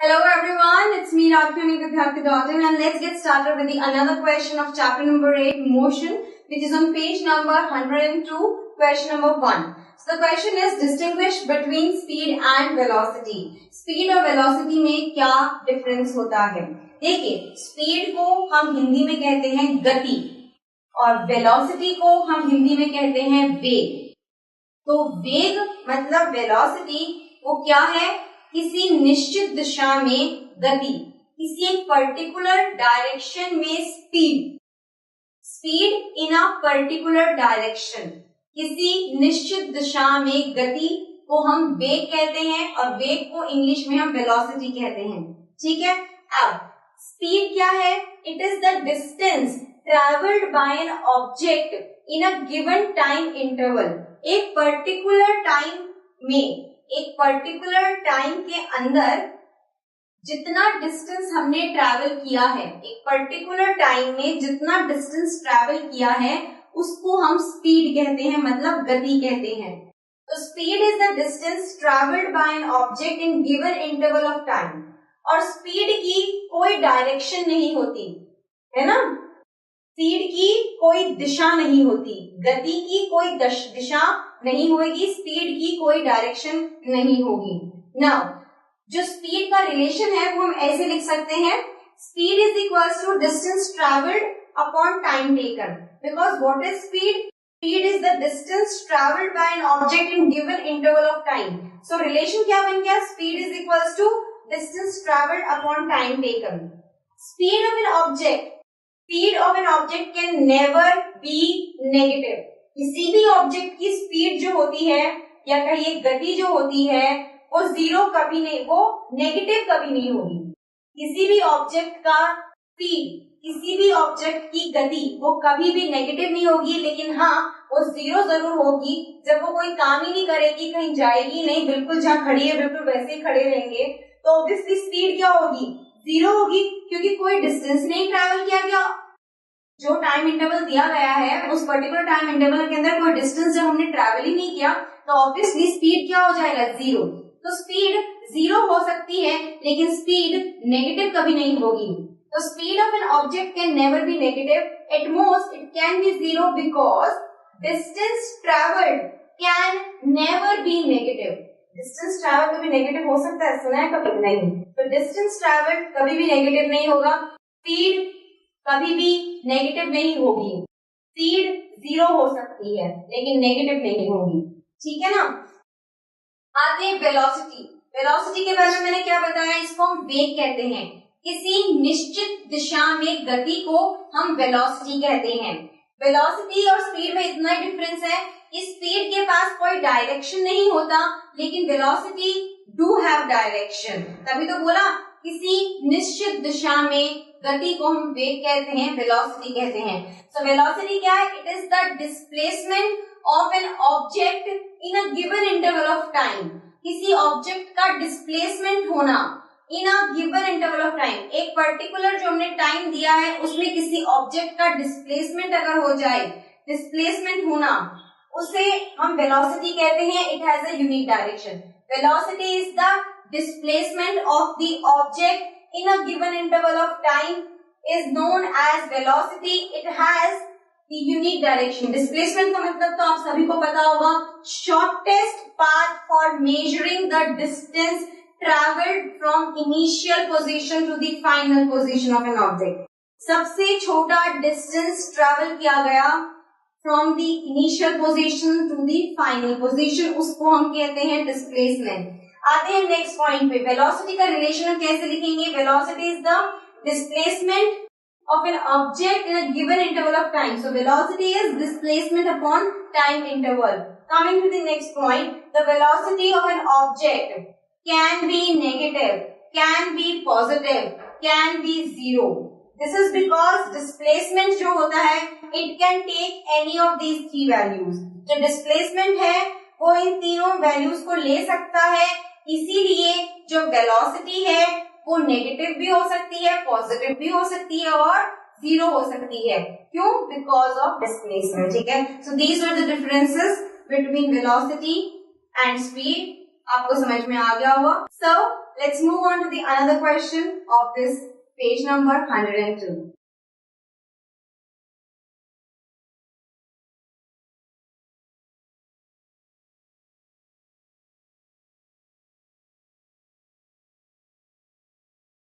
Hello everyone, it's me Rakshani Vidyarthi and let's get started with the another question of chapter number 8 motion, which is on page number 102, question number 1. So the question is distinguish between speed and velocity. Speed और velocity में क्या difference होता है? देखिए, speed को हम हिंदी में कहते हैं गति और velocity को हम हिंदी में कहते हैं वेग. तो वेग मतलब वेलोसिटी वो क्या है? किसी निश्चित दिशा में गति, किसी एक पर्टिकुलर डायरेक्शन में speed. Speed in a particular direction, किसी निश्चित दिशा में गति को हम वेग कहते हैं और वेग को इंग्लिश में हम वेलोसिटी कहते हैं. ठीक है. अब स्पीड क्या है? It is the distance travelled by an object in a given time interval. एक पर्टिकुलर टाइम में, एक पर्टिकुलर टाइम के अंदर जितना डिस्टेंस हमने ट्रैवल किया है, एक पर्टिकुलर टाइम में जितना डिस्टेंस ट्रैवल किया है उसको हम स्पीड कहते हैं, मतलब गति कहते हैं. तो speed is the distance travelled by an object in given interval of time. और स्पीड की कोई डायरेक्शन नहीं होती है ना, स्पीड की कोई दिशा नहीं होती, गति की कोई दिशा नहीं होगी, स्पीड की कोई डायरेक्शन नहीं होगी. नाउ जो स्पीड का रिलेशन है वो हम ऐसे लिख सकते हैं, speed is equals to distance travelled upon time taken. Because what is speed? Speed is the distance travelled by an object in given interval of time. So relation क्या बन गया? Speed is equals to distance travelled upon time taken. Speed of an object, speed of an object can never be negative. किसी भी object की speed जो होती है या कहिए गति जो होती है वो जीरो कभी नहीं, वो नेगेटिव कभी नहीं होगी. किसी भी ऑब्जेक्ट का स्पीड, किसी भी ऑब्जेक्ट की गति वो कभी भी नेगेटिव नहीं होगी, लेकिन हाँ वो जीरो जरूर होगी जब वो कोई काम ही नहीं करेगी, कहीं जाएगी नहीं, बिल्कुल जहाँ खड़ी है बिल्कुल वैसे ही खड़े रहेंगे, तो ऑब्वियसली स्पीड क्या होगी? जीरो होगी, क्योंकि कोई डिस्टेंस नहीं ट्रैवल किया गया. जो टाइम इंटरवल दिया गया है उस पर्टिकुलर टाइम इंटरवल के अंदर कोई डिस्टेंस जब हमने ट्रैवल ही नहीं किया तो ऑब्वियसली स्पीड क्या हो जाएगा? जीरो. तो स्पीड जीरो हो सकती है लेकिन स्पीड नेगेटिव कभी नहीं होगी. तो speed of an object can never be negative. At most it can be zero because distance travelled can never be negative. Distance travel कभी नेगेटिव हो सकता है? सुना है कभी? नहीं. तो डिस्टेंस ट्रैवल्ड कभी भी नेगेटिव नहीं होगा, स्पीड कभी भी नेगेटिव नहीं होगी. स्पीड जीरो हो सकती है लेकिन नेगेटिव नहीं होगी. ठीक है ना. आते हैं वेलोसिटी. वेलोसिटी के बारे में मैंने क्या बताया? इसको हम वेग कहते हैं. किसी निश्चित दिशा में गति को हम वेलोसिटी कहते हैं. वेलोसिटी और स्पीड में इतना ही डिफरेंस है कि स्पीड के पास कोई डायरेक्शन नहीं होता लेकिन वेलोसिटी डू हैव डायरेक्शन. तभी तो बोला किसी निश्चित दिशा में गति को हम वेग कहते हैं, वेलोसिटी कहते हैं. सो वेलोसिटी क्या है? It is the displacement of an object in a given interval of time. किसी ऑब्जेक्ट का डिस्प्लेसमेंट होना in a given interval of time. एक पर्टिकुलर जो हमने टाइम दिया है उसमें किसी ऑब्जेक्ट का डिस्प्लेसमेंट अगर हो जाए, डिस्प्लेसमेंट होना, उसे हम वेलोसिटी कहते हैं. It has a unique direction. Velocity is the displacement of the object in a given interval of time is known as velocity. It has the unique direction. Displacement का मतलब तो आप सभी को पता होगा, shortest path for measuring the distance traveled from initial position to the final position of an object. सबसे छोटा distance travel किया गया from the initial position to the final position, उसको हम कहते हैं displacement. आते हैं नेक्स्ट पॉइंट पे. वेलोसिटी का रिलेशन हम कैसे लिखेंगे? Velocity is the displacement of an object in a given interval of time. So velocity is displacement upon time interval. Coming to the next point, the velocity of an object can be negative, can be positive, can be zero. This is because displacement जो होता है it can take any of these three values. जो displacement है वो इन तीनों values को ले सकता है, इसीलिए जो वेलोसिटी है वो नेगेटिव भी हो सकती है, पॉजिटिव भी हो सकती है और जीरो हो सकती है. क्यों? Because of displacement. ठीक है. So these are the differences between velocity and speed. आपको समझ में आ गया होगा. सो let's move on to the another question of this page number 102.